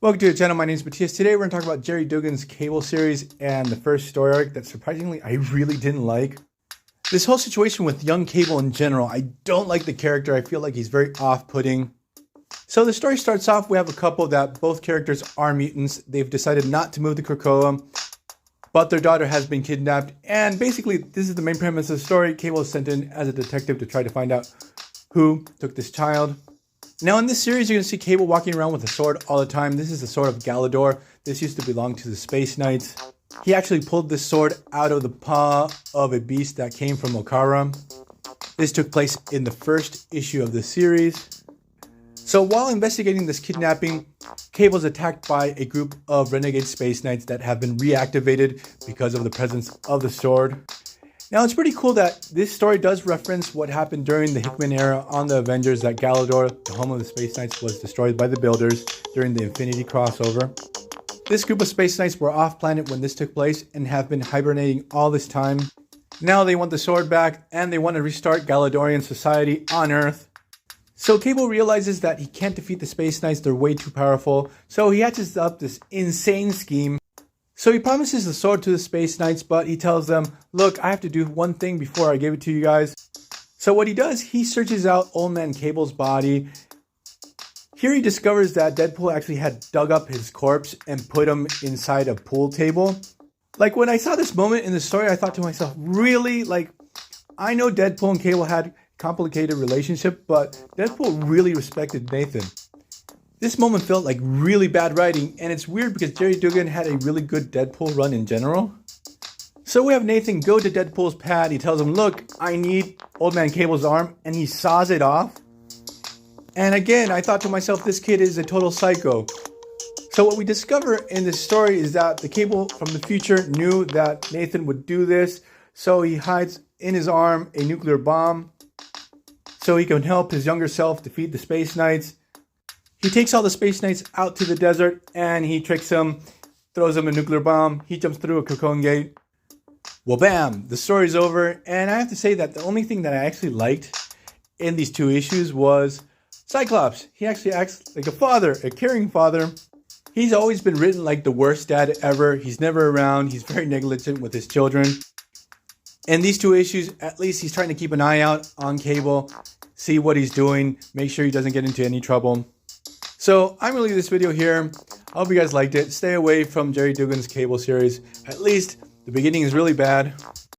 Welcome to the channel. My name is Matthias. Today we're going to talk about Gerry Duggan's Cable series and the first story arc that surprisingly I really didn't like. This whole situation with young Cable in general, I don't like the character. I feel like he's very off-putting. So the story starts off, we have a couple that both characters are mutants. They've decided not to move to Krakoa, but their daughter has been kidnapped. And basically, this is the main premise of the story. Cable is sent in as a detective to try to find out who took this child. Now in this series, you're going to see Cable walking around with a sword all the time. This is the sword of Galador. This used to belong to the Space Knights. He actually pulled this sword out of the paw of a beast that came from Okara. This took place in the first issue of the series. So while investigating this kidnapping, Cable's attacked by a group of renegade Space Knights that have been reactivated because of the presence of the sword. Now it's pretty cool that this story does reference what happened during the Hickman era on the Avengers, that Galador, the home of the Space Knights, was destroyed by the Builders during the Infinity crossover. This group of Space Knights were off planet when this took place and have been hibernating all this time. Now they want the sword back and they want to restart Galadorian society on Earth. So Cable realizes that he can't defeat the Space Knights, they're way too powerful, so he hatches up this insane scheme. So he promises the sword to the Space Knights, but he tells them, look, I have to do one thing before I give it to you guys. So what he does, he searches out Old Man Cable's body. Here he discovers that Deadpool actually had dug up his corpse and put him inside a pool table. Like when I saw this moment in the story, I thought to myself, really? Like, I know Deadpool and Cable had a complicated relationship, but Deadpool really respected Nathan. This moment felt like really bad writing, and it's weird because Gerry Duggan had a really good Deadpool run in general. So we have Nathan go to Deadpool's pad. He tells him, look, I need Old Man Cable's arm, and he saws it off. And again, I thought to myself, this kid is a total psycho. So what we discover in this story is that the Cable from the future knew that Nathan would do this, so he hides in his arm a nuclear bomb so he can help his younger self defeat the Space Knights. He takes all the Space Knights out to the desert and he tricks them, throws them a nuclear bomb. He jumps through a Krakoan gate. Well, bam, the story's over. And I have to say that the only thing that I actually liked in these two issues was Cyclops. He actually acts like a father, a caring father. He's always been written like the worst dad ever. He's never around. He's very negligent with his children. In these two issues, at least he's trying to keep an eye out on Cable, see what he's doing, make sure he doesn't get into any trouble. So I'm going to leave this video here. I hope you guys liked it. Stay away from Gerry Duggan's Cable series. At least the beginning is really bad.